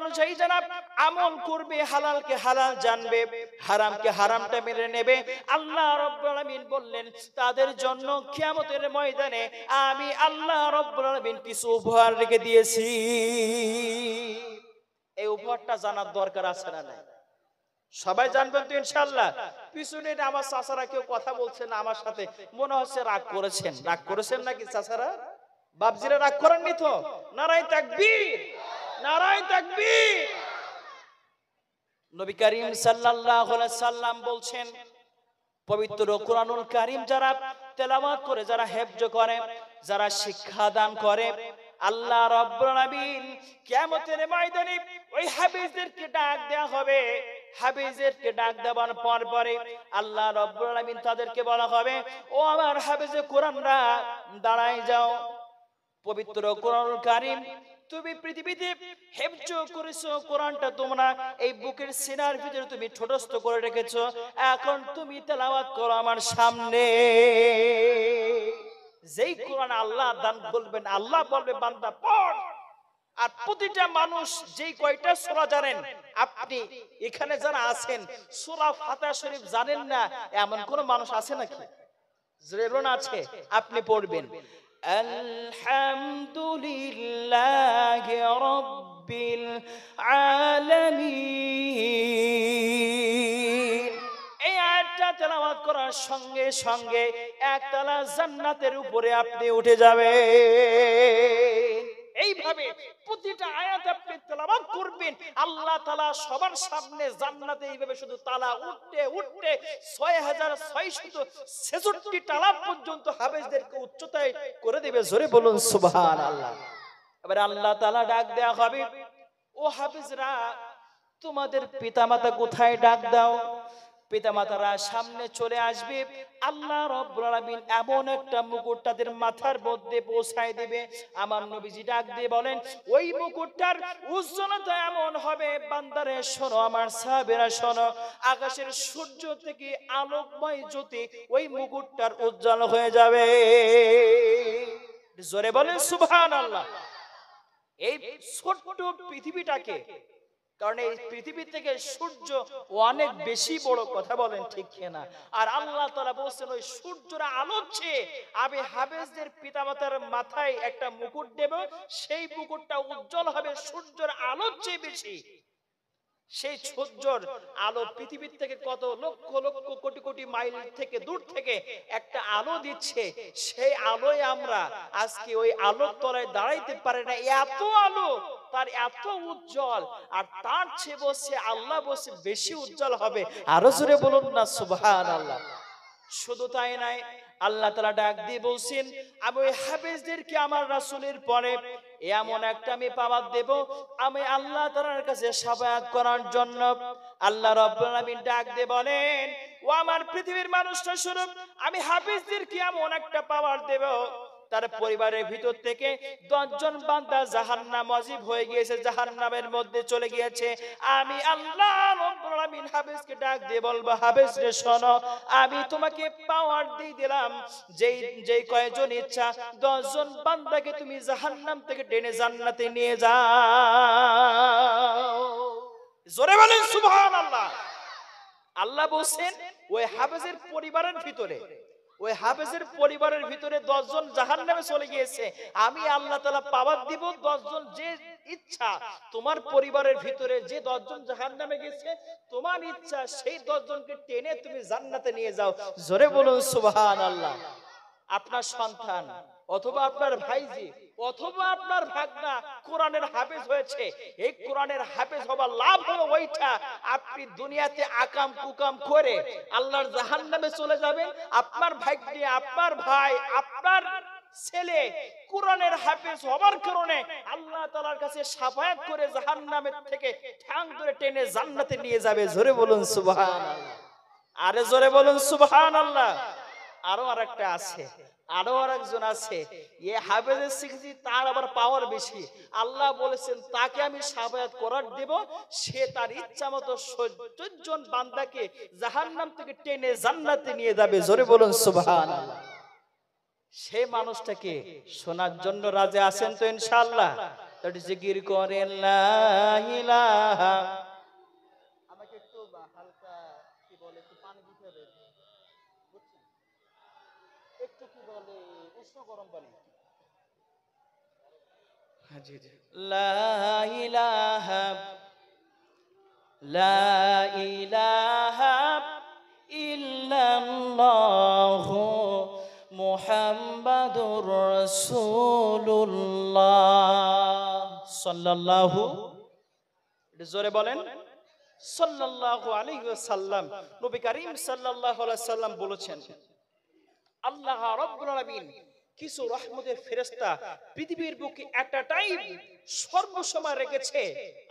অনুযায়ী যারা আমল করবে, হালালকে হালাল জানবে, হারামকে হারামটা মেনে নেবে, আল্লাহ রাব্বুল আলামিন বললেন তাদের জন্য কিয়ামতের ময়দানে আমি আল্লাহ রাব্বুল আলামিন কিছু উপহার রেখে দিয়েছি। এই উপহারটা জানার দরকার আছে না নাই? সবাই জানবেন তো ইনশাআল্লাহ। পিছনে আমার চাচারা কেউ কথা বলছেন না আমার সাথে, মনে হচ্ছে রাগ করেছেন। রাগ করেছেন নাকি চাচারা? বাপজিরা রাগ করেননি তো? নারায়ে তাকবীর, নারায়ে তাকবীর। নবী করিম সাল্লাল্লাহু আলাইহি সাল্লাম বলছেন, পবিত্র কোরআনুল কারীম যারা তেলাওয়াত করে, যারা হেফজ করে, যারা শিক্ষা দান করে, আল্লাহ রাব্বুল আলামিন কিয়ামতের ময়দানে ওই হাফেজদেরকে ডাক দেয়া হবে। হাফেজদেরকে ডাক দেওয়ার পরে আল্লাহ রাব্বুল আলামিন তাদেরকে বলা হবে, ও আমার হাফেজে কোরআনরা দাঁড়ায় যাও। পবিত্র কোরআনুল কারীম তুমি পৃথিবীতে হেফজ করেছো, কোরআনটা তোমরা এই বুকের সিনার ভিতরে তুমি ঠোঁটস্থ করে রেখেছো, এখন তুমি তেলাওয়াত করো আমার সামনে। যেই কোরআন আল্লাহ দান বলবেন, আল্লাহ বলবে বান্দা পড়। আর প্রতিটা মানুষ যেই কয়টা সূরা জানেন, আপনি এখানে যারা আছেন সূরা ফাতিহা শরীফ জানেন না এমন কোন মানুষ আছে নাকি? যেমন আছে আপনি পড়বেন আলহামদুলিল্লাহি রাব্বিল আলামিন। এই আয়াতটা তেলাওয়াত করার সঙ্গে সঙ্গে একতলা জান্নাতের উপরে আপনি উঠে যাবেন। এইভাবে প্রতিটা আয়াত আপনি তেলাওয়াত করবেন, আল্লাহ তাআলা সবার সামনে জান্নাতে এইভাবে শুধু তালা উঠতে উঠতে 6666 তালা পর্যন্ত হাফেজদেরকে উচ্চতায় করে দেবে। জোরে বলুন সুবহানাল্লাহ। এবার আল্লাহ তাআলা ডাক দেয়া হবে, ও হাফেজরা তোমাদের পিতামাতা কোথায়? ডাক দাও। পিতামাতারা সামনে চলে আসবে। আল্লাহ রাব্বুল আলামিন এমন একটা মুকুট তাদের মাথার মধ্যে পৌঁছায় দিবে। আমার নবীজি ডাক দিয়ে বলেন, ওই মুকুটটার উজ্জ্বলতা এমন হবে, বান্দারে শোনো, আমার সাহাবীরা শোনো, আকাশের সূর্য থেকে আলোকময় জ্যোতি ওই মুকুটটার উজ্জ্বল হয়ে যাবে। জোরে বলেন সুবহানাল্লাহ। এই ছোট্ট পৃথিবীটাকে, কারণ এই পৃথিবী থেকে সূর্য অনেক বেশি বড়, কথা বলেন ঠিক কিনা? আর আল্লাহ তাআলা বলেছেন ওই সূর্যের আলোচ্ছে আমি হাফেজদের পিতামাতার মাথায় একটা মুকুট দেব, সেই মুকুটটা উজ্জ্বল হবে সূর্যের আলোর চেয়ে বেশি। সেই সূর্যের আলো পৃথিবীর থেকে কত লক্ষ লক্ষ কোটি কোটি মাইল থেকে দূর থেকে একটা আলো দিচ্ছে, সেই আলোয় আমরা আজকে ওই আলোর তলায় দাঁড়াইতে পারি না। এত আলো, তার এত উজ্জ্বল, আর তার চেয়ে বসে আল্লাহ বসে বেশি উজ্জ্বল হবে। আরো জোরে বলুন না সুবহানাল্লাহ। শুধু তাই নাই, আল্লাহ তাআলা ডাক দিয়ে বলছেন, আমি ওই হাফেজদেরকে আমার রাসূলের পরে এমন একটা আমি পাওয়ার দেব, আমি আল্লাহ তাআলার কাছে শাফায়াত করার জন্য। আল্লাহ রাব্বুল আলামিন ডাক দিয়ে বলেন, ও আমার পৃথিবীর মানুষরা শুনো, আমি হাফেজদেরকে এমন একটা পাওয়ার দেব, তার পরিবারের ভিতর থেকে 10 জন বান্দা জাহান্নাম ওয়াজিব হয়ে গিয়েছে, জাহান্নামের মধ্যে চলে গিয়েছে। আমি আল্লাহ রাব্বুল আলামিন হাফেজকে ডাক দিয়ে বলবো, হাফেজ রে শোনো, আমি তোমাকে পাওয়ার দিয়ে দিলাম, যেই কয়জন ইচ্ছা 10 জন বান্দাকে তুমি জাহান্নাম থেকে টেনে জান্নাতে নিয়ে যাও। জোরে বলেন সুবহানাল্লাহ। আল্লাহ বলেন ওই হাফেজের পরিবারের ভিতরে, ওই হাফেজের পরিবারের ভিতরে 10 জন জাহান্নামে চলে গিয়েছে, আমি আল্লাহ তাআলা পাওয়ার দিব 10 জন যে ইচ্ছা, তোমার পরিবারের ভিতরে যে 10 জন জাহান্নামে গেছে, তোমার ইচ্ছা সেই 10 জনকে টেনে তুমি জান্নাতে নিয়ে যাও। জোরে বলুন সুবহানাল্লাহ। আপনার সন্তান অথবা আপনার ভাইজি অথবা আপনার ভাগনা কোরআনের হাফেজ হয়েছে, এই কোরআনের হাফেজ হবার লাভ হলো ওইটা, আপনি দুনিয়াতে আকাম কুকাম করে আল্লাহর জাহান্নামে চলে যাবেন, আপনার ভাগ্নে, আপনার ভাই, আপনার ছেলে কোরআনের হাফেজ হবার কারণে আল্লাহ তাআলার কাছে শাফায়াত করে জাহান্নামের থেকে ঠ্যাং ধরে টেনে জান্নাতে নিয়ে যাবে। জোরে বলুন সুবহানাল্লাহ। আরে জোরে বলুন সুবহানাল্লাহ। আরো আরেকটা আছে, আরো আরেকজন আছে, এই হাফেজের শিখেছি তার আবার পাওয়ার বেশি। আল্লাহ বলেছেন তাকে আমি শাফায়াত করার দেব, সে তার ইচ্ছা মতো 70 জন বান্দাকে জাহান্নাম থেকে টেনে জান্নাতে নিয়ে যাবে। জোরে বলুন সুবহানাল্লাহ। সেই মানুষটাকে শোনার জন্য রাজি আছেন তো ইনশাআল্লাহ? তার জিকির করেন লা ইলাহা। আমাকে একটু হালকা কি বলে একটু পানি দিতে হবে, বুঝছেন? একটু কি বলে উষ্ণ গরম পানি। হ্যাঁ জি জি। লা ইলাহা লা ইলাহা ইল্লাল্লাহু মুহাম্মাদুর রাসূলুল্লাহ সাল্লাল্লাহু, জোরে বলেন সাল্লাল্লাহু আলাইহি ওয়াসাল্লাম। নবী করিম সাল্লাল্লাহু আলাইহি ওয়াসাল্লাম বলেছেন, আল্লাহ রাব্বুল আলামিন কিছু রহমতের ফেরেশতা পৃথিবীর বুকে একটা টাইম সর্বসময় রেখেছে।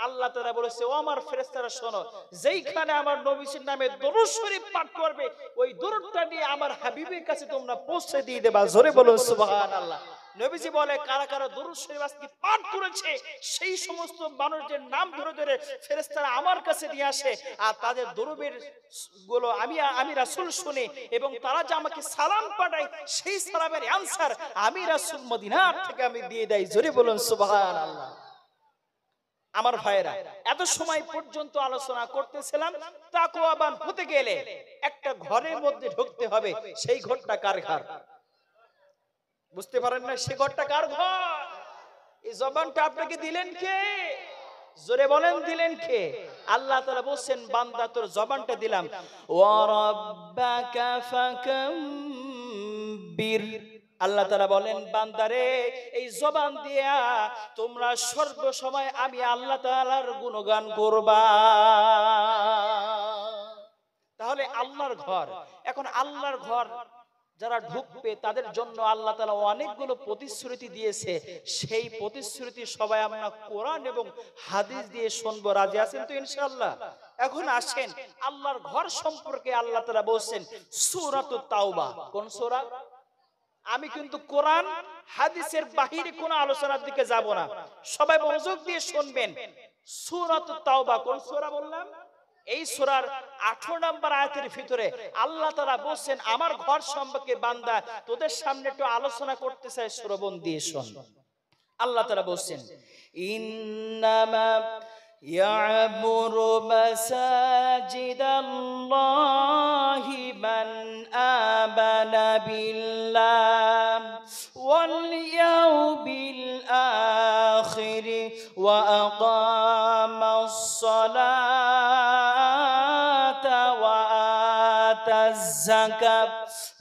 আল্লাহ তাআলা বলেছে, ও আমার ফেরেশতারা শোনো, যেইখানে আমার নবীর নামে দরুদ শরীফ পাঠ করবে ওই দরুদটা নিয়ে আমার হাবিবের কাছে তোমরা পৌঁছে দিয়ে দেবা। জোরে বলুন সুবহানাল্লাহ। নবীজি বলে, কারা কারা দরুদ শরীফ আজকে পাঠ করেছে সেই সমস্ত মানুষদের নাম ধরে ধরে ফেরেশতারা আমার কাছে নিয়ে আসে, আর তাদের দরুদের গুলো আমি রাসূল শুনি, এবং তারা যে আমাকে সালাম পাঠায় সেই সালামের আনসার আমি রাসূল মদিনার থেকে আমি দিয়ে দেই। জোরে বলুন সুবহানাল্লাহ। আমার ভাইরা, এত সময় পর্যন্ত আলোচনা করতেছিলাম তাকওয়াবান হতে গেলে একটা ঘরের মধ্যে ঢুকতে হবে। সেই ঘরটা কার ঘর? বুঝতে পারেন না? সে ঘরটা কার ঘর? এই জবানটা আপনাকে দিলেন কে? জোরে বলেন, দিলেন কে? আল্লাহ তাআলা বলেন, বান্দা তোর জবানটা দিলাম, ওয়া রাব্বাকা ফাকাব্বির। আল্লাহ তাআলা বলেন, বান্দারে এই জবান দিয়া তোমরা সর্বসময় আমি আল্লাহ তাআলার গুণগান করবা। তাহলে আল্লাহর ঘর, এখন আল্লাহর ঘর যারা ঢুকবে তাদের জন্য আল্লাহ তাআলা অনেকগুলো প্রতিশ্রুতি দিয়েছে। সেই প্রতিশ্রুতি সবাই আমরা কোরআন এবং হাদিস দিয়ে শুনবো। রাজি আছেন তো ইনশাআল্লাহ? এখন আসেন আল্লাহর ঘর সম্পর্কে আল্লাহ তাআলা বলেন সূরাতুত তাওবা। কোন সূরা? আমি কিন্তু কোরআন হাদিসের বাহিরে কোনো আলোচনার দিকে যাব না, সবাই মনোযোগ দিয়ে শুনবেন। সূরাতুত তাওবা কোন সূরা বললাম? এই সূরার 18 নম্বর আয়াতের ভিতরে আল্লাহ তাআলা বলেন, আমার ঘর সম্পর্কে বান্দা তোদের সামনে একটু আলোচনা করতে চাই, শ্রবণ দিয়ে শোন। আল্লাহ তাআলা বলেন, ইন্নামা ইয়া'মুরু মাসাজিদাল্লাহি মান আমানা বিল্লাহ ওয়াল ইয়াউমিল আখির ওয়া আকামাস সালাতা ওয়া আতাজ যাকাত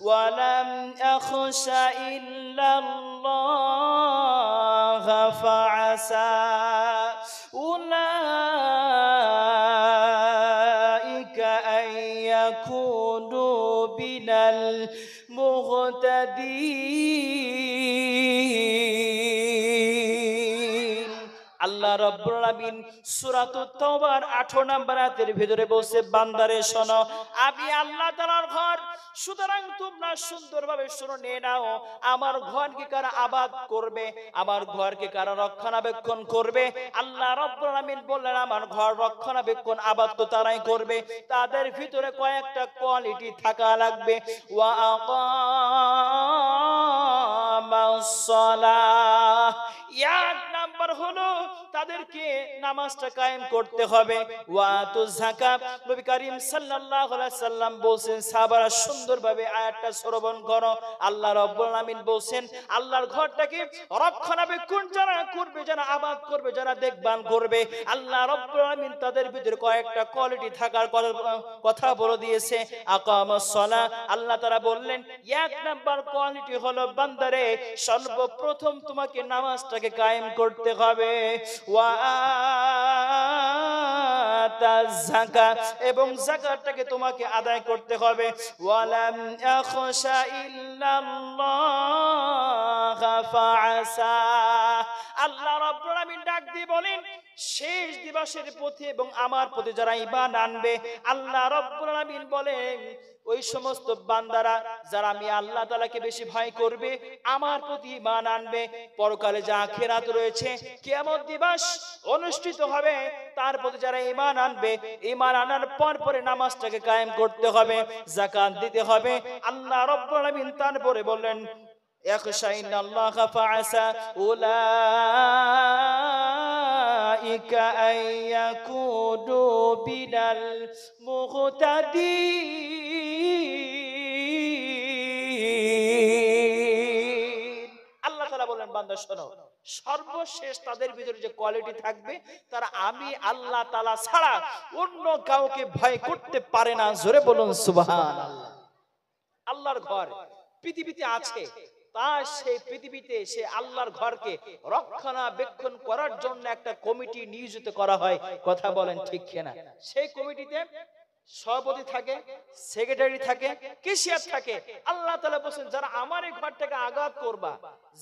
ওয়া লাম আখশা ইল্লাল্লাহ ফাআসা উলাইকা আইয়াকুনু বিনাল মুহতাদিন। আল্লাহ রাব্বুল আলামিন সূরাতুত তাওবার 18 নম্বর আয়াতের ভিতরে বলছে, বান্দারে শোনো, আমি আল্লাহ তাআলার ঘর, সুতরাং তোমরা সুন্দরভাবে শুনে নিয়ে নাও। আমার ঘরকে কারা আবাদ করবে, আমার ঘরকে কারা রক্ষণাবেক্ষণ করবে? আল্লাহ রাব্বুল আলামিন বললেন, আমার ঘর রক্ষণাবেক্ষণ আবাদ তো তারাই করবে, তাদের ভিতরে কয়েকটা কোয়ালিটি থাকা লাগবে। ওয়া আকামাস সালাহ, এক নাম্বার হলো তাদেরকে নামাজটা কায়েম করতে হবে। ওয়া আতুজ যাকাত, নবী করিম সাল্লাল্লাহু আলাইহি সাল্লাম বলেন, সাহাবারা সুন্দরভাবে আয়াতটা শ্রবণ করো। আল্লাহ রাব্বুল আলামিন বলেন, আল্লাহর ঘরটাকে রক্ষণাবেক্ষণ যারা করবে, যারা আবাদ করবে, যারা দেখভাল করবে, আল্লাহ রাব্বুল আলামিন তাদের ভিতরে কয়েকটা কোয়ালিটি থাকার কথা বলে দিয়েছে। আকামাস সালাহ, আল্লাহ তাআলা বললেন, এক নাম্বার কোয়ালিটি হলো বান্দারে সর্বপ্রথম তোমাকে নামাজটাকে কায়েম করতে হবে। ওয়া আতাজ যাকাত, এবং যাকাতটাকে তোমাকে আদায় করতে হবে। ওয়ালাম আখশা ইল্লাল্লাহ ফাআসা, আল্লাহ রাব্বুল আলামিন ডাক দিয়ে বলেন, শেষ দিবসের প্রতি এবং আমার প্রতি যারা ঈমান আনবে, আল্লাহ রাব্বুল আলামিন বলেন ওই সমস্ত বান্দারা যারা আমি আল্লাহ তাআলাকে বেশি ভয় করবে, আমার প্রতি ঈমান আনবে, পরকালে যা আখিরাত রয়েছে, কিয়ামত দিবস অনুষ্ঠিত হবে, তার প্রতি যারা ঈমান আনবে, ঈমান আনার পরে নামাজটাকে কায়েম করতে হবে, যাকাত দিতে হবে। আল্লাহ রাব্বুল আলামিন তারপরে বললেন, ইয়াখশাইনাল্লাহা ফাআসা উলাইকা আইয়াকুনু বিনাল মুহতাদিন। আল্লাহ তাআলা বলেন বান্দা শোনো, সর্বশেষ তাদের ভিতরে যে কোয়ালিটি থাকবে, তারা আমি আল্লাহ তাআলা ছাড়া অন্য কাউকে ভয় করতে পারে না। জোরে বলুন সুবহানাল্লাহ। আল্লাহর ঘর পৃথিবীতে আছে, তার সেই পৃথিবীতে সে আল্লাহর ঘরকে রক্ষণাবেক্ষণ করার জন্য একটা কমিটি নিয়োজিত করা হয়। কথা বলেন ঠিক কিনা? সেই কমিটিতে সভাপতি থাকে, সেক্রেটারি থাকে, ক্যাশিয়ার থাকে। আল্লাহ তাআলা বলেন যারা আমার এই ঘরটাকে আঘাত করবা,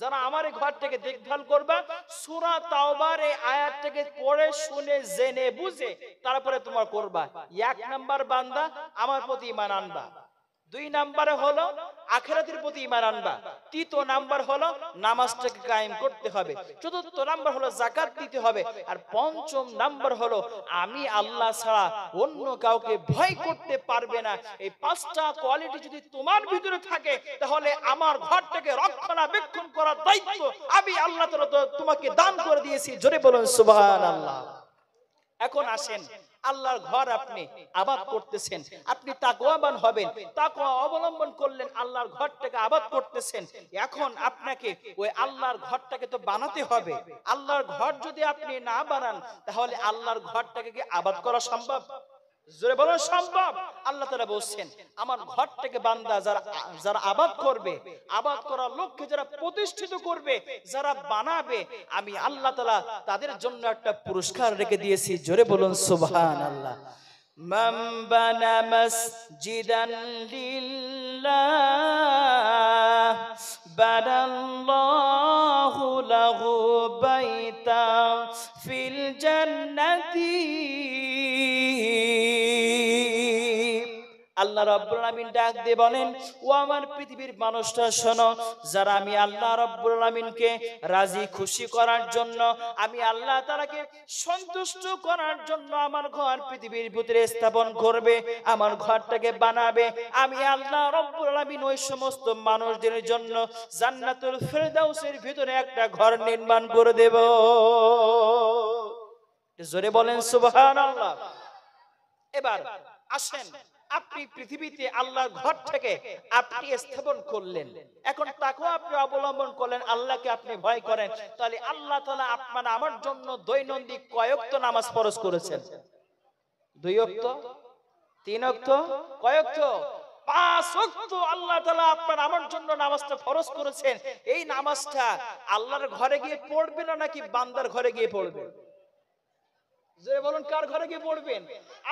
যারা আমার এই ঘরটাকে দেখভাল করবা, সূরা তাওবার এই আয়াতটাকে পড়ে শুনে জেনে বুঝে তারপরে তোমার করবা। এক নাম্বার বান্দা আমার প্রতি ঈমান আনবা, দুই নাম্বারে হলো আখিরাতের প্রতি ঈমান আনবা, তৃতীয় নাম্বার হলো নামাজটাকে কায়েম করতে হবে, চতুর্থ নাম্বার হলো যাকাত দিতে হবে, আর পঞ্চম নাম্বার হলো আমি আল্লাহ ছাড়া অন্য কাউকে ভয় করতে পারবে না। এই পাঁচটা কোয়ালিটি যদি তোমার ভিতরে থাকে, তাহলে আমার ঘরটাকে রক্ষণাবেক্ষণ করার দায়িত্ব আমি আল্লাহ তাআলা তোমাকে দান করে দিয়েছি। জোরে বলুন সুবহানাল্লাহ। এখন আসেন, আল্লাহর ঘর আপনি আবাদ করতেছেন, আপনি তাকওয়াবান হবেন, তাকওয়া অবলম্বন করলেন, আল্লাহর ঘরটাকে আবাদ করতেছেন। এখন আপনাকে ওই আল্লাহর ঘরটাকে তো বানাতে হবে। আল্লাহর ঘর যদি আপনি না বানান, তাহলে আল্লাহর ঘরটাকে কি আবাদ করা সম্ভব? জোরে বলুন সম্ভব। আল্লাহ তাআলা বলছেন আমার ঘরটাকে বান্দা যারা আবাদ করবে, আবাদ করার লক্ষ্যে যারা প্রতিষ্ঠিত করবে, যারা বানাবে, আমি আল্লাহ তাআলা তাদের জন্য একটা পুরস্কার রেখে দিয়েছি। জোরে বলুন সুবহানাল্লাহ। মান বানা মসজিদান লিল্লাহ বানাল্লাহু লাহু বাইতান ফিল জান্নাতি। আল্লাহ রাব্বুল আলামিন ডাক দিয়ে বলেন, ও আমার পৃথিবীর মানুষটা শোনো, যারা আমি আল্লাহ রাব্বুল আলামিনকে রাজি খুশি করার জন্য, আমি আল্লাহ তাআলাকে সন্তুষ্ট করার জন্য আমার ঘর পৃথিবীর ভিতরে স্থাপন করবে, আমার ঘরটাকে বানাবে, আমি আল্লাহ রাব্বুল আলামিন ওই সমস্ত মানুষদের জন্য জান্নাতুল ফেরদাউসের ভিতরে একটা ঘর নির্মাণ করে দেব। জোরে বলেন সুবহানাল্লাহ। এবার আসেন, আপনি পৃথিবীতে আল্লাহর ঘর থেকে আপনি স্থাপন করলেন, এখন তাকওয়া আপনি অবলম্বন করলেন, আল্লাহকে আপনি ভয় করেন, তাহলে আল্লাহ তাআলা আপনার আমার জন্য দৈনন্দিন কয় ওয়াক্ত নামাজ ফরজ করেছেন? 2 ওয়াক্ত, 3 ওয়াক্ত, কয় ওয়াক্ত? 5 ওয়াক্ত আল্লাহ তাআলা আপনার আমার জন্য নামাজটা ফরজ করেছেন। এই নামাজটা আল্লাহর ঘরে গিয়ে পড়বেন নাকি বান্দার ঘরে গিয়ে পড়বেন? যে বলুন কার ঘরে গিয়ে পড়বেন?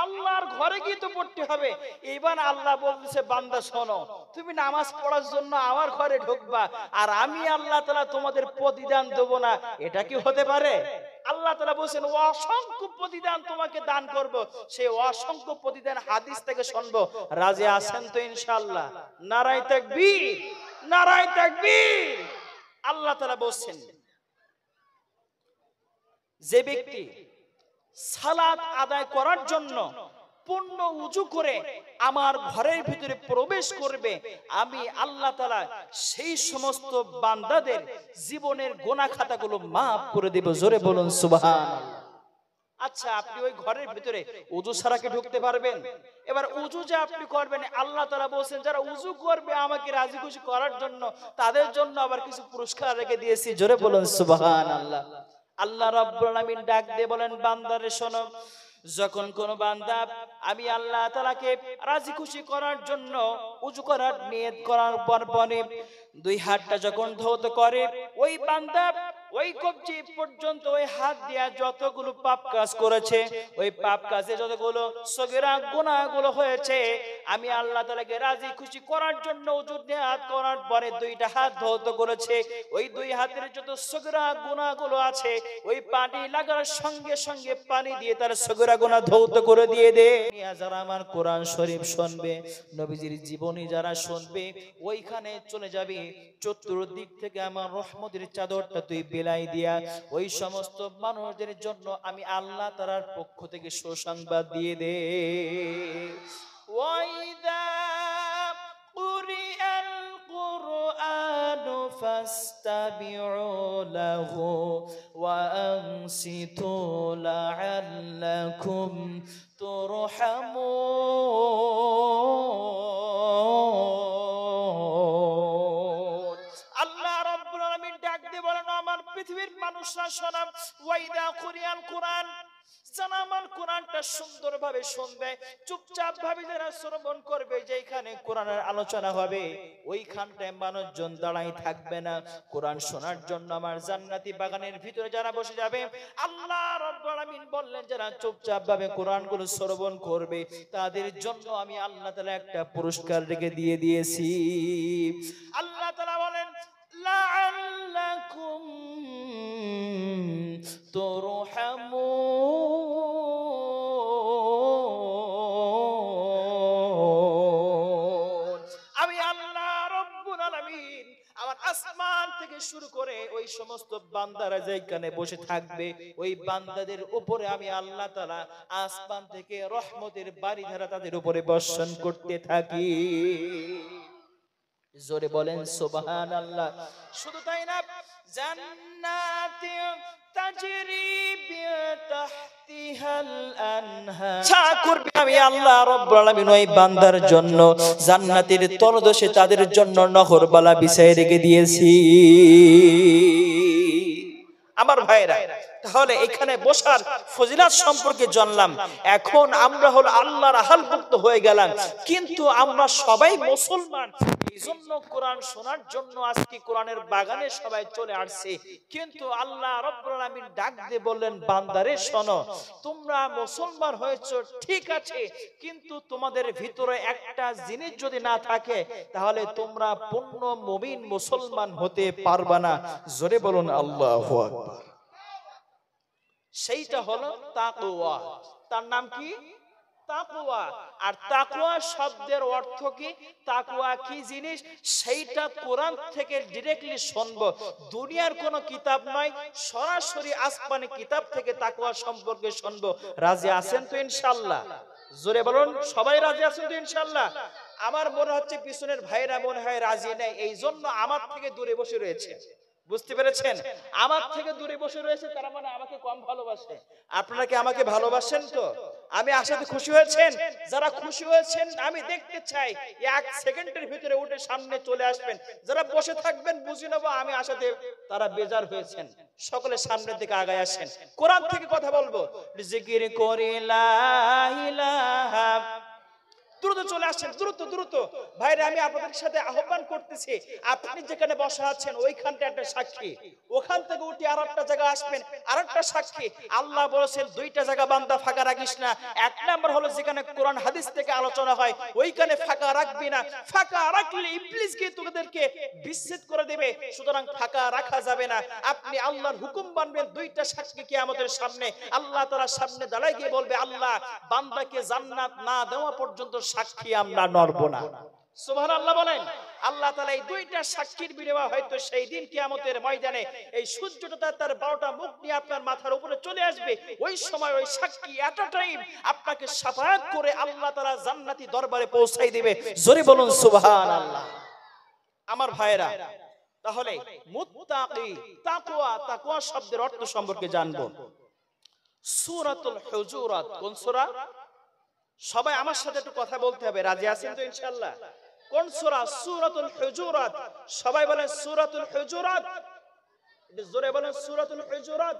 আল্লাহর ঘরে গিয়ে তো পড়তে হবে। এবার আল্লাহ বলতেছে বান্দা শোনো, তুমি নামাজ পড়ার জন্য আমার ঘরে ঢুকবা, আর আমি আল্লাহ তাআলা তোমাদের প্রতিদান দেব না, এটা কি হতে পারে? আল্লাহ তাআলা বলেন অসংখ্য প্রতিদান তোমাকে দান করব, সেই অসংখ্য প্রতিদান হাদিস থেকে শুনবো। রাজি আছেন তো ইনশাআল্লাহ? নারায়ে তাকবীর, নারায়ে তাকবীর। আল্লাহ তাআলা বলেন যে ব্যক্তি সালাত আদায় করার জন্য পূর্ণ ওযু করে আমার ঘরের ভিতরে প্রবেশ করবে, আমি আল্লাহ তাআলা সেই সমস্ত বান্দাদের জীবনের গুনাহ খাতাগুলো maaf করে দেব। জোরে বলুন সুবহানাল্লাহ। আচ্ছা, আপনি ওই ঘরের ভিতরে ওযু ছাড়া কি ঢুকতে পারবেন? এবার ওযু যে আপনি করবেন, আল্লাহ তাআলা বলেন যারা ওযু করবে আমাকে রাজি খুশি করার জন্য, তাদের জন্য আবার কিছু পুরস্কার রেখে দিয়েছি। জোরে বলুন সুবহানাল্লাহ। আল্লাহ রাব্বুল আলামিন ডাক দিয়ে বলেন বান্দারে শোনো, যখন কোন বান্দা আমি আল্লাহ তাআলাকে রাজি খুশি করার জন্য ওযু করার নিয়ত করার পরে দুই হাতটা যখন ধৌত করে, ওই বান্দা ওই কবজি পর্যন্ত ওই হাত দিয়া যতগুলো পাপ কাজ করেছে, ওই পাপ কাজে যতগুলো সগীরা গুনাহগুলো হয়েছে, আমি আল্লাহ তাআলাকে রাজি খুশি করার জন্য ওযু নিয়ত করার পরে দুইটা হাত ধৌত করেছে, ওই দুই হাতের যত সগীরা গুনাহগুলো আছে, ওই পানি লাগার সঙ্গে সঙ্গে পানি দিয়ে তার সগীরা গুনাহ ধৌত করে দিয়ে দে। যারা আমার কোরআন শরীফ শুনবে, নবীজির জীবনী যারা শুনবে, ওইখানে চলে যাবে, চতুর্দিক থেকে আমার রহমতের চাদরটা তুই বিলাই দিয়া ওই সমস্ত মানুষদের জন্য আমি আল্লাহ তাআলার পক্ষ থেকে সুসংবাদ দিয়ে দে। ওয়াইদা কুরিআল কুরআনু فاستمعوا له وأنصتوا لعلكم ترحمون আল্লাহ রাব্বুল আলামিন ডাক দিয়ে বলেন আমার পৃথিবীর মানুষরা শোনো ওয়াইদা কুরআন কোরআন যারা আমার কোরআনটা সুন্দরভাবে শুনবে চুপচাপ ভাবে যারা শ্রবণ করবে যেখানে কোরআনের আলোচনা হবে ওইখানটায় মানুষজন দাঁড়াই থাকবে না কোরআন শোনার জন্য আমার জান্নাতি বাগানের ভিতরে যারা বসে যাবে আল্লাহ রাব্বুল আলামিন বললেন যারা চুপচাপ ভাবে কোরআনগুলো শ্রবণ করবে তাদের জন্য আমি আল্লাহ তাআলা একটা পুরস্কার রেখে দিয়ে দিয়েছি আল্লাহ তাআলা বলেন লাআল্লাকুম তুরহামুন আমি আল্লাহ রাব্বুল আলামিন আমার আসমান থেকে শুরু করে ওই সমস্ত বান্দারা যেখানে বসে থাকবে ওই বান্দাদের উপরে আমি আল্লাহ তাআলা আসমান থেকে রহমতের বারিধারা তাদের উপরে বর্ষণ করতে থাকি জোরে বলেন সুবহানাল্লাহ শুধু তাই না জান্নাতি তাজরি বিতাহতিহাল আনহার চা করবে আমি আল্লাহ রাব্বুল আলামিন ওই বান্দার জন্য জান্নাতের তলদেশে তাদের জন্য নহরবালা বিছায় রেখে দিয়েছি আমার ভাইরা তাহলে এখানে বসার ফজিলত সম্পর্কে জানলাম এখন আমরা হলো আল্লাহর আহলভুক্ত হয়ে গেলাম কিন্তু আমরা সবাই মুসলমান এইজন্য কোরআন শোনার জন্য আজকে কোরআনের বাগানে সবাই চলে আসছে কিন্তু আল্লাহ রাব্বুল আলামিন ডাক দিয়ে বললেন বান্দারে শোনো তোমরা মুসলমান হয়েছো ঠিক আছে কিন্তু তোমাদের ভিতরে একটা জিনিস যদি না থাকে তাহলে তোমরা পূর্ণ মুমিন মুসলমান হতে পারবে না জোরে বলুন আল্লাহু আকবার সেইটা হলো তাকওয়া তার নাম কি তাকওয়া আর তাকওয়া শব্দের অর্থ কি তাকওয়া কি জিনিস সেইটা কোরআন থেকে ডাইরেক্টলি শুনবো দুনিয়ার কোনো কিতাব নয় সরাসরি আসমানি কিতাব থেকে তাকওয়া সম্পর্কে শুনবো রাজি আছেন তো ইনশাআল্লাহ জোরে বলুন সবাই রাজি আছেন তো ইনশাআল্লাহ আমার মনে হচ্ছে পিছনের ভাইরা মনে হয় রাজি নেই এইজন্য আমার থেকে দূরে বসে রয়েছে বুঝতে পেরেছেন আমার থেকে দূরে বসে রয়েছে তারা মানে আমাকে কম ভালোবাসে আপনারা কি আমাকে ভালোবাসেন তো আমি আশাতে খুশি হয়েছেন যারা খুশি হয়েছেন আমি দেখতে চাই এক সেকেন্ডের ভিতরে উঠে সামনে চলে আসবেন যারা বসে থাকবেন বুঝে নেব আমি আশাতে তারা বেজার হয়েছেন সকলে সামনের দিকে আগায় আসেন কোরআন থেকে কথা বলবো জিকির করি লা ইলাহা দ্রুত চলে আসছেন দ্রুত ভাইরা আমি আপনাদের সাথে আহ্বান করতেছি আপনি যেখানে বসা আছেন ওইখানটা একটা সাক্ষী ওখান থেকে উঠে আরেকটা জায়গা আসবেন আরেকটা সাক্ষী আল্লাহ বলেছেন দুইটা জায়গা বান্দা ফাঁকা রাখিস না এক নাম্বার হলো যেখানে কোরআন হাদিস থেকে আলোচনা হয় ওইখানে ফাঁকা রাখবি না ফাঁকা রাখলে ইবলিস গিয়ে তোদেরকে বিচ্ছেদ করে দেবে সুতরাং ফাঁকা রাখা যাবে না আপনি আল্লাহর হুকুম মানবেন দুইটা সাক্ষী কিয়ামতের সামনে আল্লাহ তাআলার সামনে দাঁড়ায় গিয়ে বলবে আল্লাহ বান্দাকে জান্নাত না দেওয়া পর্যন্ত সাক্ষী আমরা নড়ব না সুবহানাল্লাহ বলেন আল্লাহ তাআলা এই দুইটা সাক্ষীর বিনিময়ে হয়তো সেই দিন কিয়ামতের ময়দানে এই সূর্যটা তার 12টা মুখ নিয়ে আপনার মাথার উপরে চলে আসবে ওই সময় ওই সাক্ষী এট আ টাইম আপনাকে শাফাআত করে আল্লাহ তাআলা জান্নাতি দরবারে পৌঁছাই দিবে জোরে বলুন সুবহানাল্লাহ আমার ভাইরা তাহলে মুত্তাকি তাকওয়া শব্দের অর্থ সম্পর্কে জানবো সূরাতুল হুজুরাত কোন সূরা সবাই আমার সাথে একটু কথা বলতে হবে রাজি আছেন তো ইনশাআল্লাহ কোন সূরা সূরাতুল হুজুরাত সবাই বলেন সূরাতুল হুজুরাত একটু জোরে বলেন সূরাতুল হুজুরাত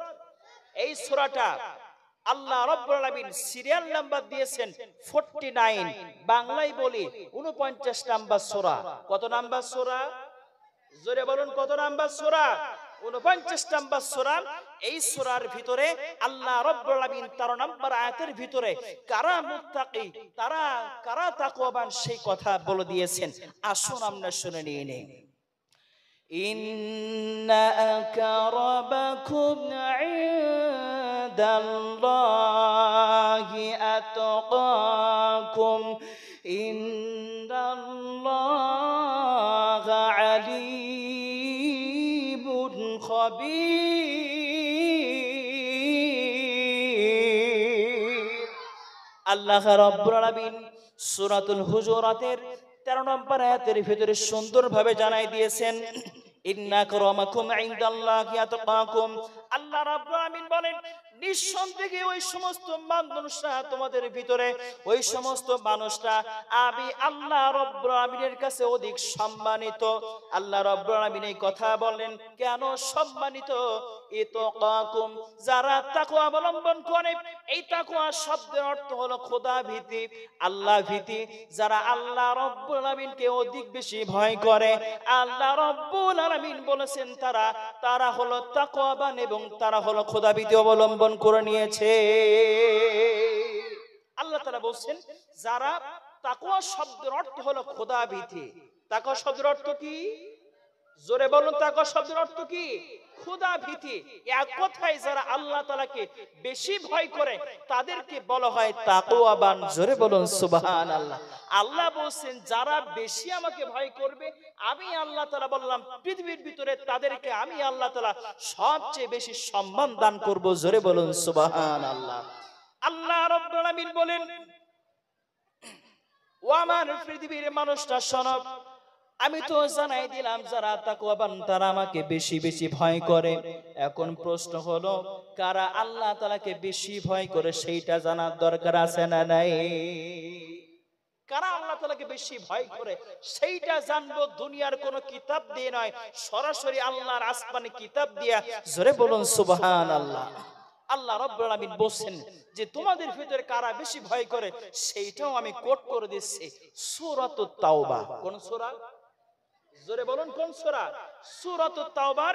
এই সূরাটা আল্লাহ রাব্বুল আলামিন সিরিয়াল নাম্বার দিয়েছেন 49 বাংলায় বলি 49 নাম্বার সূরা কত নাম্বার সূরা জোরে বলুন কত নাম্বার সূরা 49 নাম্বার সূরা এই সূরার ভিতরে আল্লাহ রাব্বুল আলামিন 13 নম্বর আয়াতের ভিতরে কারা মুত্তাকি কারা তাকওয়াবান সেই কথা বলে দিয়েছেন আসুন আমরা শুনে নিয়ে নেই ইন্না আকরাবাকুম ইনদাল্লাহি আতকাকুম ইন্নাল্লাহা আলিমুন খাবীর আল্লাহ রাব্বুল আলামিন সূরাতুল হুজুরাতের 13 নম্বর আয়াতের ভিতরে সুন্দরভাবে জানাই দিয়েছেন ইন্না আকরামাকুম ইনদাল্লাহি আতকাকুম। আল্লাহ রাব্বুল আলামিন বলেন, নিঃসন্দেহে ওই সমস্ত মানুষরা তোমাদের ভিতরে, ওই সমস্ত মানুষরা আমি আল্লাহ রাব্বুল আলামিনের কাছে অধিক সম্মানিত। আল্লাহ রাব্বুল আলামিন এই কথা বলেন কেন সম্মানিত? ইতকাকুম, যারা তাকওয়া অবলম্বন করে। এই তাকওয়া শব্দের অর্থ হলো খোদা ভীতি, আল্লাহ ভীতি। যারা আল্লাহ রাব্বুল আলামিনকে অধিক বেশি ভয় করে, আল্লাহ রাব্বুল আলামিন বলেছেন তারা হলো তাকওয়াবান এবং তারা হলো খোদা ভীতি অবলম্বন করে নিয়েছে। আল্লাহ তাআলা বলেন যারা, তাকওয়া শব্দের অর্থ হলো খোদা ভীতি। তাকওয়া শব্দের অর্থ কি? জোরে বলুন, তাকওয়া শব্দের অর্থ কি? খোদা ভীতি। এক কথায় যারা আল্লাহ তাআলাকে বেশি ভয় করে তাদেরকে বলা হয় তাকওয়াবান। জোরে বলুন সুবহানাল্লাহ। আল্লাহ বলেন যারা বেশি আমাকে ভয় করবে, আমি আল্লাহ তাআলা বললাম পৃথিবীর ভিতরে তাদেরকে আমি আল্লাহ তাআলা সবচেয়ে বেশি সম্মান দান করব। জোরে বলুন সুবহানাল্লাহ। আল্লাহ রাব্বুল আলামিন বলেন, ও আমার পৃথিবীর মানুষটা শোনো, আমি তো জানাই দিলাম যারা তাকওয়াবান তারা আমাকে বেশি বেশি ভয় করে। এখন প্রশ্ন হলো, কারা আল্লাহ তাআলাকে বেশি ভয় করে সেইটা জানার দরকার আছে না নাই? কারা আল্লাহ তাআলাকে বেশি ভয় করে সেইটা জানবো দুনিয়ার কোন কিতাব দিয়ে নয়, সরাসরি আল্লাহর আসমানি কিতাব দিয়া। জোরে বলুন সুবহানাল্লাহ। আল্লাহ রাব্বুল আলামিন বলেন যে তোমাদের ভিতরে কারা বেশি ভয় করে সেইটাও আমি কোট করে দিচ্ছি সূরাতুত তাওবা। কোন সূরা? জোরে বলুন কোন সূরা? সূরাতুত তাওবার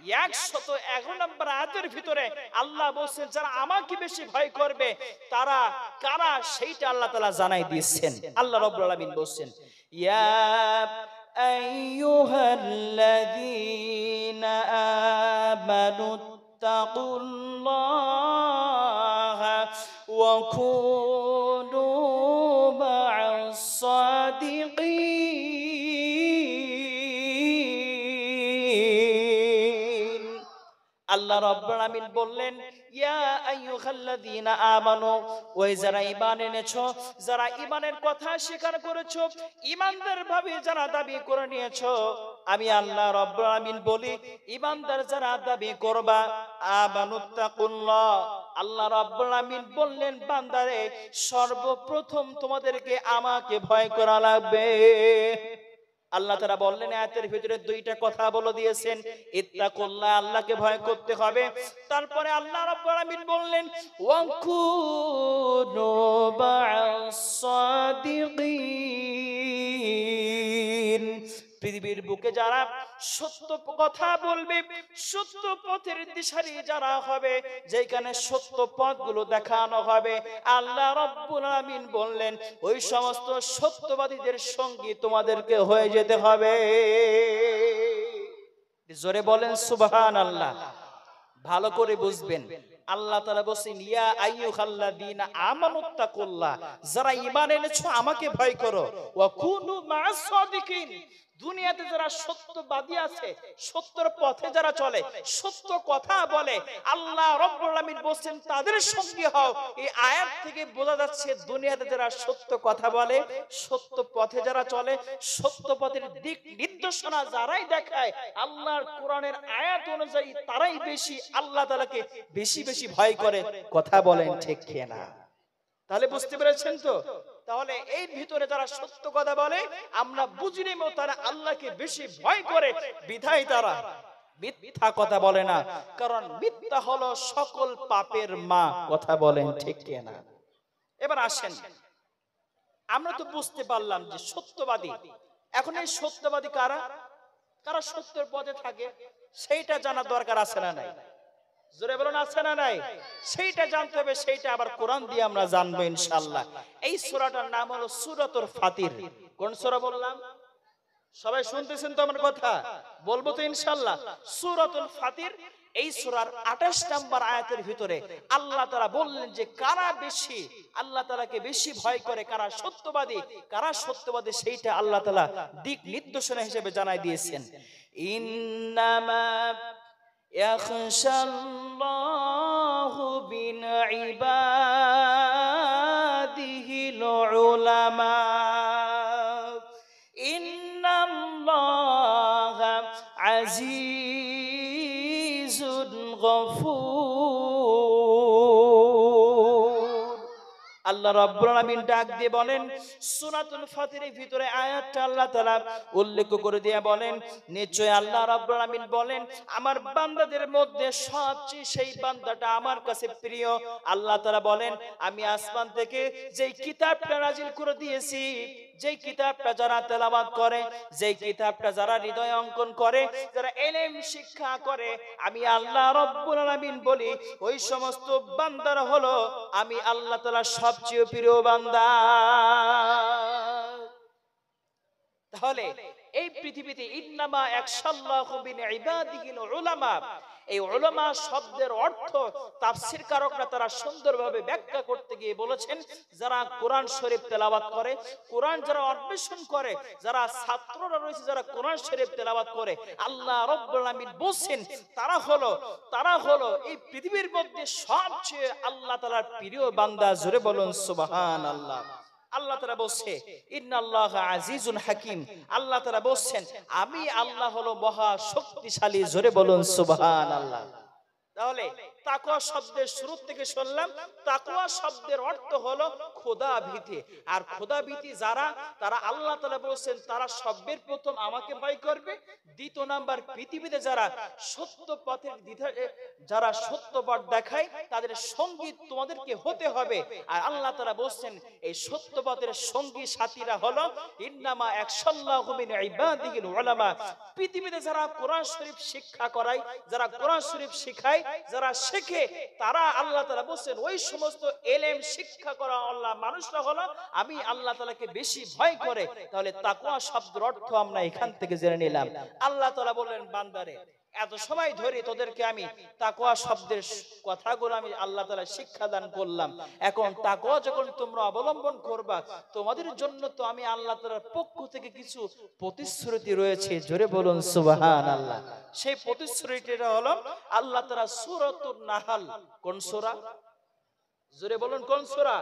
111 নম্বর আয়াতের ভিতরে আল্লাহ বলেন যারা আমাকে বেশি ভয় করবে তারা কারা সেইটা আল্লাহ তাআলা জানাই দিয়েছেন। আল্লাহ রাব্বুল আলামিন বলেন, ইয়া আইয়ুহাল্লাযীনা আমানু তাকুল্লাহা ওয়া কুনু মা'আস সাদিকিন। আল্লাহ রাব্বুল আলামিন বললেন, ইয়া আইয়ুহাল্লাযীনা আমানু, ওই যারা ঈমান এনেছো, যারা ঈমানের কথা স্বীকার করেছো, ঈমানদার ভাবে যারা দাবি করে নিয়েছো, আমি আল্লাহ রাব্বুল আলামিন বলি ঈমানদার যারা দাবি করবা, আমানুত্তাকুল্লাহ। আল্লাহ রাব্বুল আলামিন বললেন বান্দারে সর্বপ্রথম তোমাদেরকে আমাকে ভয় করা লাগবে। আল্লাহ তাআলা বললেন আয়াতের ভিতরে দুইটা কথা বলে দিয়েছেন, ইত্তাকুল্লাহ আল্লাহকে ভয় করতে হবে। তারপরে আল্লাহ রাব্বুল আলামিন বললেন ওয়াকুনু মা'আস সাদিকিন। পৃথিবীর বুকে যারা সত্য কথা বলবে, সত্য পথের দিশারি যারা হবে, যেখানে সত্য পথগুলো দেখানো হবে, আল্লাহ রাব্বুল আলামিন বললেন ওই সমস্ত সত্যবাদীদের সঙ্গী তোমাদেরকে হয়ে যেতে হবে। জোরে বলেন সুবহানাল্লাহ। ভালো করে বুঝবেন, আল্লাহ তাআলা বলেন ইয়া আইয়ুহাল্লাযীনা আমানুত্তাকুল্লাহ, যারা ঈমান এনেছো আমাকে ভয় করো, ওয়া কুনু মা'আস সাদিকিন। দুনিয়াতে যারা সত্যবাদী আছে, সত্যের পথে যারা চলে, সত্য কথা বলে, আল্লাহ রাব্বুল আলামিন বলেন তাদের সঙ্গী হও। এই আয়াত থেকে বোঝা যাচ্ছে দুনিয়াতে যারা সত্য কথা বলে, সত্য পথে যারা চলে, সত্য পথের দিক নির্দেশনা যারাই দেখায়, আল্লাহর কোরআনের আয়াত অনুযায়ী তারাই বেশি আল্লাহ তাআলাকে বেশি বেশি ভয় করে। কথা বলেন ঠিক কি না? তাহলে বুঝতে পেরেছেন তো? তাহলে এই ভিতরে যারা সত্য কথা বলে আমরা বুঝি নেব তারা আল্লাহকে বেশি ভয় করে, বিধায় তারা মিথ্যা কথা বলে না, কারণ মিথ্যা হলো সকল পাপের মা। কথা বলেন ঠিক কি না? এবার আসেন, আমরা তো বুঝতে পারলাম যে সত্যবাদী। এখন এই সত্যবাদী কারা? কারা সত্যের পথে থাকে সেইটা জানার দরকার আছে না নাই? জোরে বলুন আছে না নাই? সেইটা জানতে হবে, সেইটা আবার কোরআন দিয়ে আমরা জানবো ইনশাআল্লাহ। এই সূরাটার নাম হলো সূরাতুল ফাতির। কোন সূরা বললাম? সবাই শুনতেছেন তো আমার কথা? বলবো তো ইনশাআল্লাহ। সূরাতুল ফাতির এই সূরার 28 নম্বর আয়াতের ভিতরে আল্লাহ তাআলা বললেন যে কারা বেশি আল্লাহ তাআলাকে বেশি ভয় করে, কারা সত্যবাদী সেইটা আল্লাহ তাআলা দিক নির্দেশনা হিসেবে জানাই দিয়েছেন। ইন্নামা ইয়াখশাল্লাহু মিন ইবাদিহিল উলামা। ইন্নাল্লাহা আল্লাহ রাব্বুল আলামিন ডাক দিয়ে বলেন, সূরাতুল ফাতিরের ভিতরে আয়াতটা আল্লাহ তাআলা উল্লেখ করে দিয়ে বলেন, নিশ্চয় আল্লাহ রাব্বুল আলামিন বলেন, আমার বান্দাদের মধ্যে সবচেয়ে সেই বান্দাটা আমার কাছে প্রিয়। আল্লাহ তাআলা বলেন, আমি আসমান থেকে যেই কিতাবটা নাজিল করে দিয়েছি, যেই কিতাবটা যারা তেলাওয়াত করে, যেই কিতাবটা যারা হৃদয় অঙ্কন করে, যারা ইলম শিক্ষা করে, আমি আল্লাহ রাব্বুল আলামিন বলি ওই সমস্ত বান্দারা হলো আমি আল্লাহ তাআলার সবচেয়ে প্রিয় বান্দা। তাহলে এই পৃথিবীতে ইন্নামা ইয়াখশাল্লাহু মিন ইবাদিহিল উলামা, এই উলামা শব্দের অর্থ তাফসীর কারকরা তারা সুন্দরভাবে ব্যাখ্যা করতে গিয়ে বলেছেন, যারা কোরআন শরীফ তেলাওয়াত করে, কোরআন যারা অন্বেষণ করে, যারা ছাত্ররা রয়েছে যারা কোরআন শরীফ তেলাওয়াত করে, আল্লাহ রাব্বুল আলামিন বলেন তারা হলো এই পৃথিবীর মধ্যে সবচেয়ে আল্লাহ তাআলার প্রিয় বান্দা। জোরে বলুন সুবহানাল্লাহ। আল্লাহ তাআলা বলছে, ইন্নাল্লাহা আজিজুন হাকিম, আল্লাহ তাআলা বলছেন আমি আল্লাহ হলো মহা শক্তিশালী। জোরে বলুন সুবহানাল্লাহ। তাহলে তাকওয়া শব্দের শুরু থেকে শুনলাম, তাকওয়া শব্দের অর্থ হলো খোদা ভীতি। আর খোদা ভীতি যারা, তারা আল্লাহ তাআলা বলেছেন তারা সবের প্রথম আমাকে ভয় করবে। দ্বিতীয় নাম্বার, পৃথিবীতে যারা সত্য পথের যারা সত্য পথ দেখায় তাদের সঙ্গী তোমাদেরকে হতে হবে। আর আল্লাহ তাআলা বলেছেন এই সত্য পথের সঙ্গী সাথীরা হলো ইন্নামা ইয়াখশাল্লাহু মিন ইবাদিহিল উলামা। পৃথিবীতে যারা কোরআন শরীফ শিক্ষা করায়, যারা কোরআন শরীফ শেখায়, যারা শেখে, তারা আল্লাহ তাআলা বলেন ওই সমস্ত ইলম শিক্ষা করা আল্লাহ মানুষরা হলো আমি আল্লাহ তাআলাকে বেশি ভয় করে। তাহলে তাকওয়া শব্দের অর্থ আমরা এখান থেকে জেনে নিলাম। আল্লাহ তাআলা বললেন, বান্দারে এত সময় ধরে তোদেরকে আমি তাকওয়া শব্দের কথাগুলো আমি আল্লাহ তাআলা শিক্ষা দান করলাম। এখন তাকওয়া যখন তোমরা অবলম্বন করবা, তোমাদের জন্য তো আমি আল্লাহ তাআলার পক্ষ থেকে কিছু প্রতিশ্রুতি রয়েছে। জোরে বলুন সুবহানাল্লাহ। সেই প্রতিশ্রুতিটা হলো আল্লাহ তাআলা সূরাতুন নাহাল, কোন সূরা? জোরে বলুন কোন সূরা?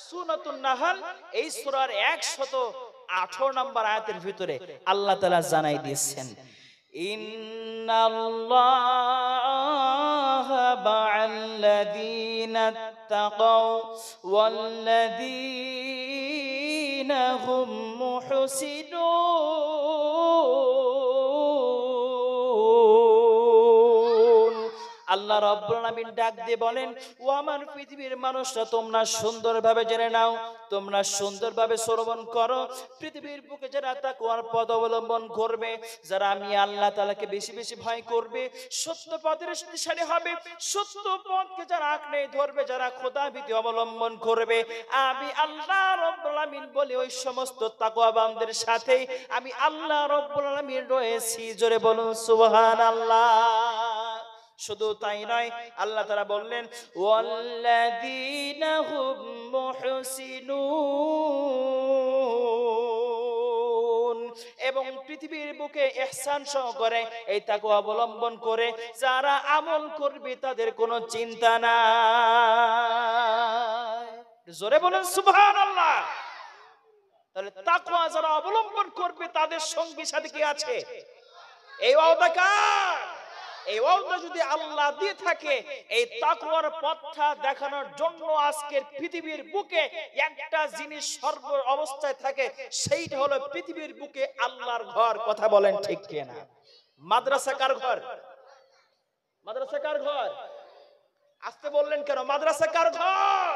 সূরাতুন নাহাল। এই সূরার 118 নম্বর আয়াতের ভিতরে আল্লাহ তাআলা জানাই দিয়েছেন, ইন্নাল্লাহা মা'আল্লাযীনা তাকাও ওয়াল্লাযীনা হুম মুহসিনুন। আল্লাহ রাব্বুল আলামিন ডাক দিয়ে বলেন, ও আমার পৃথিবীর মানুষরা, তোমরা সুন্দরভাবে জেনে নাও, তোমরা সুন্দরভাবে শ্রবণ করো। পৃথিবীর বুকে যারা তাকওয়ার পথ অবলম্বন করবে, যারা আমি আল্লাহ তাআলাকে বেশি বেশি ভয় করবে, সত্য পথের দিশারি হবে, সত্য পথকে যারা আঁকড়ে ধরবে, যারা খোদাভীতি অবলম্বন করবে, আমি আল্লাহ রাব্বুল আলামিন বলে ওই সমস্ত তাকওয়াবানদের সাথে আমি আল্লাহ রাব্বুল আলামিন রয়েছি। জোরে বলুন সুবহানাল্লাহ। শুধু তাই নয়, আল্লাহ তাআলা বললেন ওয়াল্লাযীনা হুম মুহসিনুন, এবং পৃথিবীর বুকে ইহসান সহকারে এই তাকওয়া অবলম্বন করে যারা আমল করবে তাদের কোনো চিন্তা নাই। জোরে বলেন সুবহানাল্লাহ। তাহলে তাকওয়া যারা অবলম্বন করবে তাদের সঙ্গী সাথী কি আছে? এই ওয়াদা কার? এই ওয়াদা যদি আল্লাহ দিয়ে থাকে, এই তাকওয়ার পথটা দেখানোর জন্য আজকের পৃথিবীর বুকে একটা জিনিস সর্ব অবস্থায় থাকে, সেইটা হলো পৃথিবীর বুকে আল্লাহর ঘর। কথা বলেন ঠিক কি না? মাদ্রাসা কার ঘর? মাদ্রাসা কার ঘর? আসতে বললেন কেন? মাদ্রাসা কার ঘর?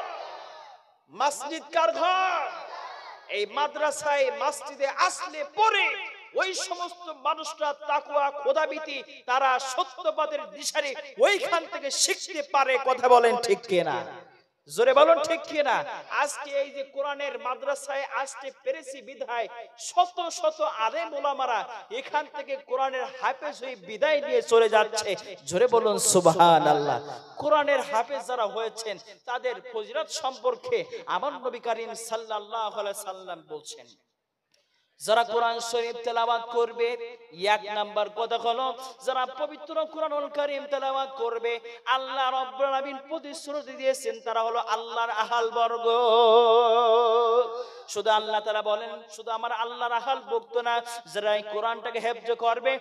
মসজিদ কার ঘর? এই মাদ্রাসায় মসজিদে আসলে পরে ওই সমস্ত মানুষরা তাকওয়া খোদাভীতি, তারা সত্য পথের দিশারি ওইখান থেকে শিখতে পারে। কথা বলেন ঠিক কি না? জোরে বলুন ঠিক কি না? আজকে এই যে কোরআনের মাদ্রাসায় আসতে পেরেছি বিধায় শত শত আলেম ওলামারা এখান থেকে কোরআনের হাফেজ হয়ে বিদায় নিয়ে চলে যাচ্ছে। জোরে বলুন সুবহানাল্লাহ। কোরআনের হাফেজ যারা হয়েছেন তাদের ফজিলত সম্পর্কে আমার নবী করিম সাল্লাল্লাহু আলাইহি সাল্লাম বলছেন, যারা কোরআন শরীফ তেলাওয়াত করবে, এক নাম্বার কথা হলো যারা পবিত্র কোরআনুল কারীম তেলাওয়াত করবে, আল্লাহ রাব্বুল আলামিন প্রতিশ্রুতি দিয়েছেন তারা হলো আল্লাহর আহাল বর্গ। শুধু আল্লাহ তাআলা বলেন, শুধু আমার আল্লাহর আহাল বর্গ না, যারা এই কোরআনটাকে হেফজ করবে